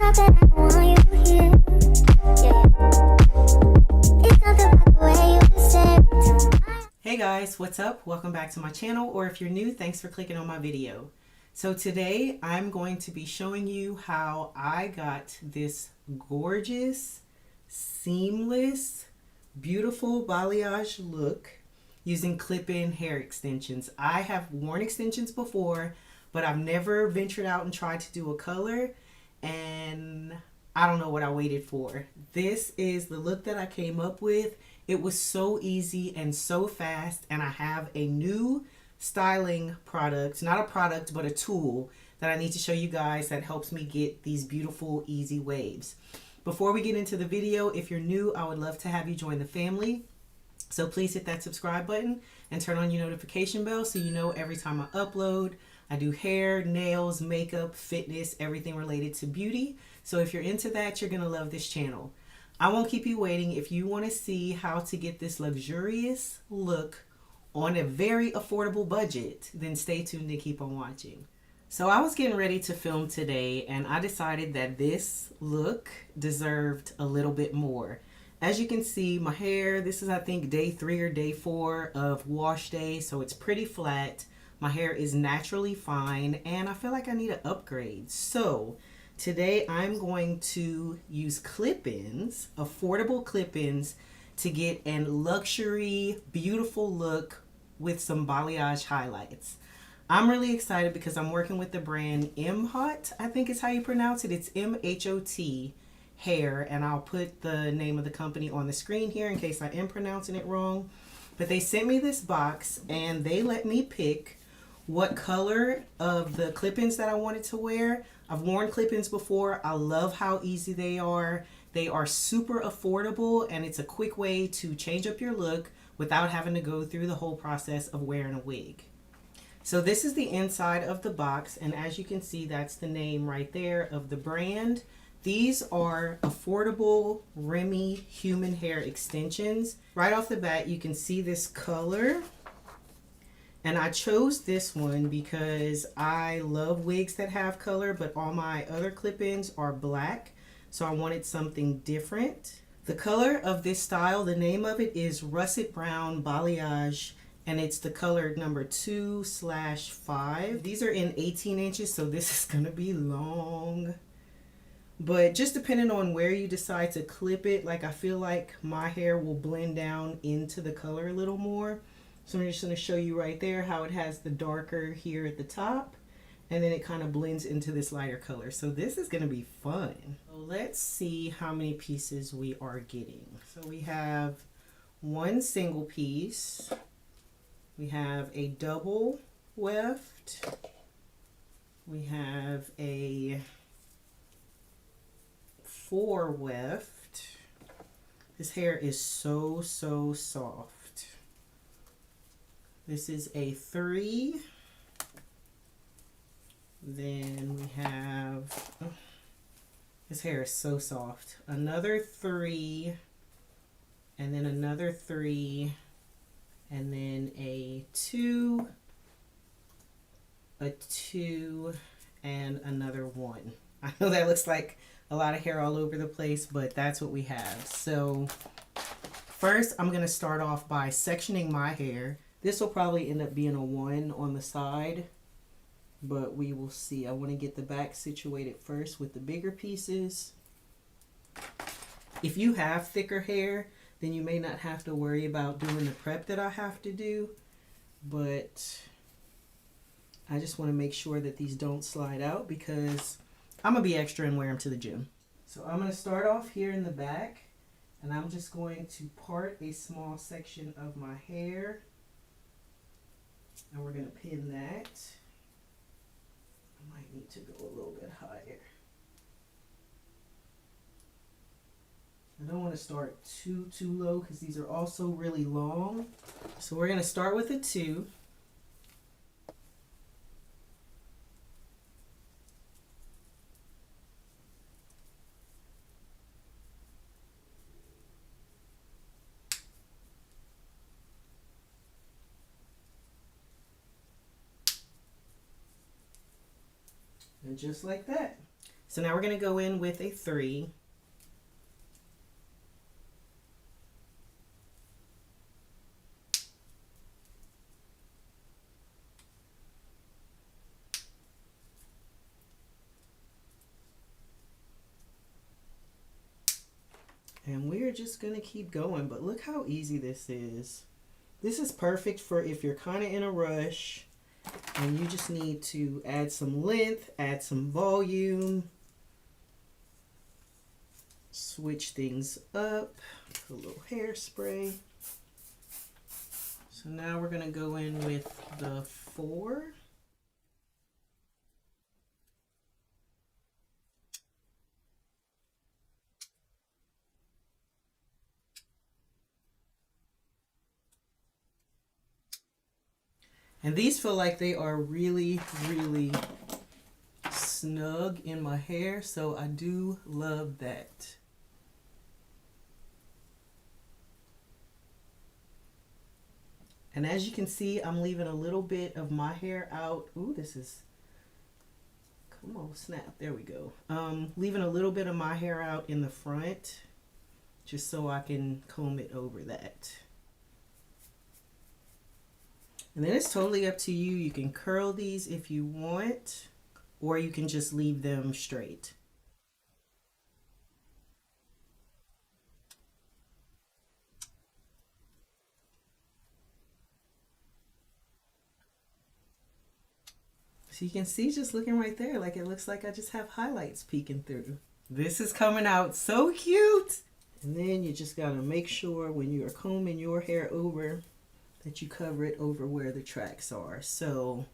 not that I don't want you here. Yeah. It's not the way you say it. Hey guys, what's up? Welcome back to my channel, or if you're new, thanks for clicking on my video. So today I'm going to be showing you how I got this gorgeous, seamless, beautiful balayage look using clip-in hair extensions. I have worn extensions before, but I've never ventured out and tried to do a color, and I don't know what I waited for. This is the look that I came up with. It was so easy and so fast, and I have a new styling product, not a product, but a tool that I need to show you guys that helps me get these beautiful, easy waves. Before we get into the video, if you're new, I would love to have you join the family. So please hit that subscribe button and turn on your notification bell so you know every time I upload. I do hair, nails, makeup, fitness, everything related to beauty. So if you're into that, you're gonna love this channel. I won't keep you waiting. If you want to see how to get this luxurious look on a very affordable budget, then stay tuned and keep on watching. So I was getting ready to film today, and I decided that this look deserved a little bit more. As you can see, my hair, this is I think day 3 or day 4 of wash day, so it's pretty flat. My hair is naturally fine, and I feel like I need an upgrade. So today I'm going to use clip-ins, affordable clip-ins, to get a luxury, beautiful look with some balayage highlights. I'm really excited because I'm working with the brand Mhot, I think is how you pronounce it. It's M-H-O-T Hair, and I'll put the name of the company on the screen here in case I am pronouncing it wrong. But they sent me this box, and they let me pick what color of the clip-ins that I wanted to wear. I've worn clip-ins before. I love how easy they are. They are super affordable, and it's a quick way to change up your look without having to go through the whole process of wearing a wig. So this is the inside of the box, and as you can see, that's the name right there of the brand. These are affordable Remy human hair extensions. Right off the bat, you can see this color. And I chose this one because I love wigs that have color, but all my other clip-ins are black. So I wanted something different. The color of this style, the name of it is Russet Brown Balayage, and it's the color number 2/5. These are in 18 inches, so this is gonna be long. But just depending on where you decide to clip it, like I feel like my hair will blend down into the color a little more. So I'm just going to show you right there how it has the darker here at the top, and then it kind of blends into this lighter color. So this is going to be fun. So let's see how many pieces we are getting. So we have one single piece. We have a double weft. We have a 4 weft. This hair is so soft. This is a 3. Then we have, oh, this hair is so soft. Another 3, and then another 3, and then a 2, a 2, and another 1. I know that looks like a lot of hair all over the place, but that's what we have. So first, I'm going to start off by sectioning my hair. This will probably end up being a 1 on the side, but we will see. I want to get the back situated first with the bigger pieces. If you have thicker hair, then you may not have to worry about doing the prep that I have to do, but I just want to make sure that these don't slide out because I'm going to be extra and wear them to the gym. So I'm going to start off here in the back, and I'm just going to part a small section of my hair. And we're going to pin that. I might need to go a little bit higher. I don't want to start too low because these are also really long. So we're going to start with a 2. And just like that. So now we're going to go in with a 3. And we're just going to keep going, but look how easy this is. This is perfect for if you're kind of in a rush and you just need to add some length, add some volume, switch things up, put a little hairspray. So now we're going to go in with the 4. And these feel like they are really, really snug in my hair, so I do love that. And as you can see, I'm leaving a little bit of my hair out. Ooh, this is, come on, snap, there we go. Leaving a little bit of my hair out in the front, just so I can comb it over that. And then it's totally up to you. You can curl these if you want, or you can just leave them straight. So you can see just looking right there, like it looks like I just have highlights peeking through. This is coming out so cute. And then you just gotta make sure when you are combing your hair over that you cover it over where the tracks are. So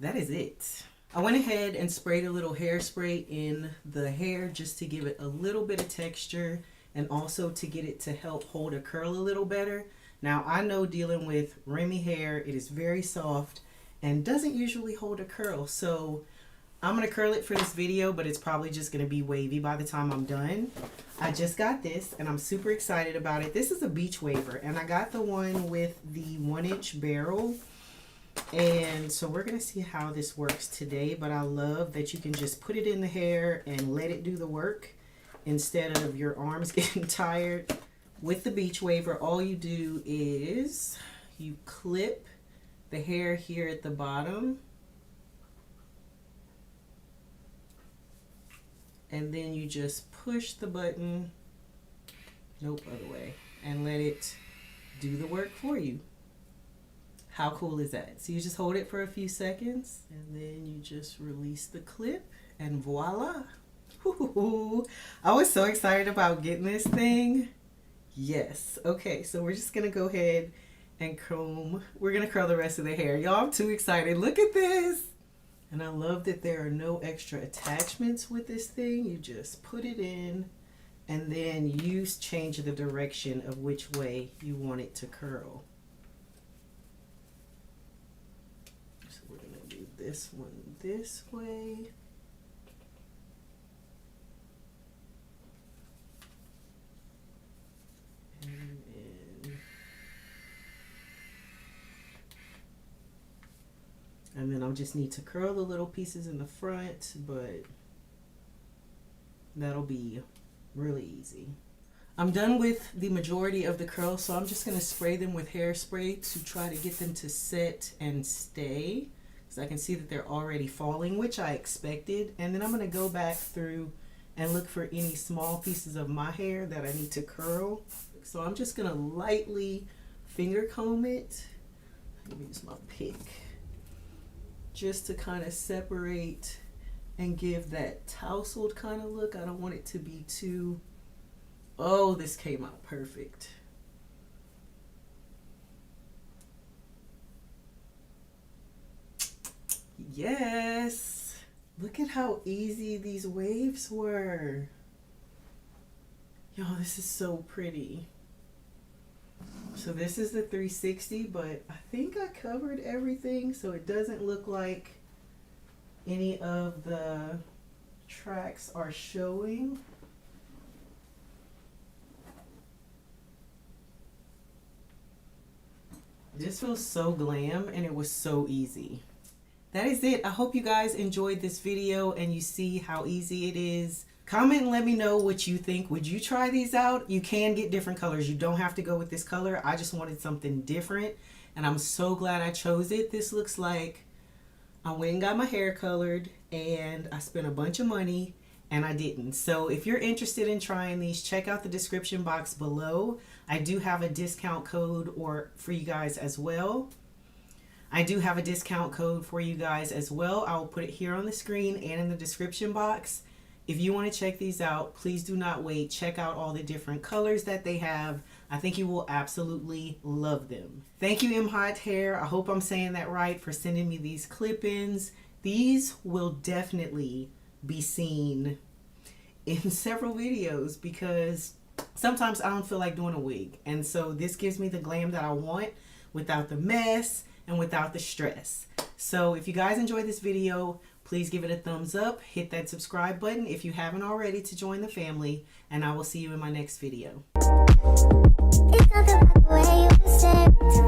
that is it. I went ahead and sprayed a little hairspray in the hair just to give it a little bit of texture and also to get it to help hold a curl a little better. Now I know dealing with Remy hair, it is very soft and doesn't usually hold a curl. So I'm gonna curl it for this video, but it's probably just gonna be wavy by the time I'm done. I just got this and I'm super excited about it. This is a beach waver and I got the one with the 1-inch barrel. And so we're gonna see how this works today, but I love that you can just put it in the hair and let it do the work instead of your arms getting tired. With the beach waver, all you do is you clip the hair here at the bottom, and then you just push the button, nope, other way, and let it do the work for you. How cool is that? So you just hold it for a few seconds and then you just release the clip and voila. Ooh, I was so excited about getting this thing. Yes. Okay, so we're just gonna go ahead and comb. We're gonna curl the rest of the hair. Y'all, I'm too excited. Look at this. And I love that there are no extra attachments with this thing. You just put it in and then you change the direction of which way you want it to curl. So we're gonna do this one this way. And then I'll just need to curl the little pieces in the front, but that'll be really easy. I'm done with the majority of the curls, so I'm just going to spray them with hairspray to try to get them to set and stay, because I can see that they're already falling, which I expected. And then I'm going to go back through and look for any small pieces of my hair that I need to curl. So I'm just going to lightly finger comb it. Let me use my pick, just to kind of separate and give that tousled kind of look. I don't want it to be too, oh, this came out perfect. Yes, look at how easy these waves were. Y'all, this is so pretty. So this is the 360, but I think I covered everything so it doesn't look like any of the tracks are showing. This feels so glam and it was so easy. that is it. I hope you guys enjoyed this video and you see how easy it is. Comment and let me know what you think. Would you try these out? You can get different colors. You don't have to go with this color. I just wanted something different and I'm so glad I chose it. This looks like I went and got my hair colored and I spent a bunch of money and I didn't. So if you're interested in trying these, check out the description box below. I do have a discount code for you guys as well. I do have a discount code for you guys as well. I will put it here on the screen and in the description box. If you want to check these out, please do not wait. Check out all the different colors that they have. I think you will absolutely love them. Thank you, Mhot Hair. I hope I'm saying that right, for sending me these clip-ins. These will definitely be seen in several videos because sometimes I don't feel like doing a wig. And so this gives me the glam that I want without the mess and without the stress. So if you guys enjoyed this video, please give it a thumbs up. Hit that subscribe button if you haven't already to join the family. And I will see you in my next video. It's not the way you say it to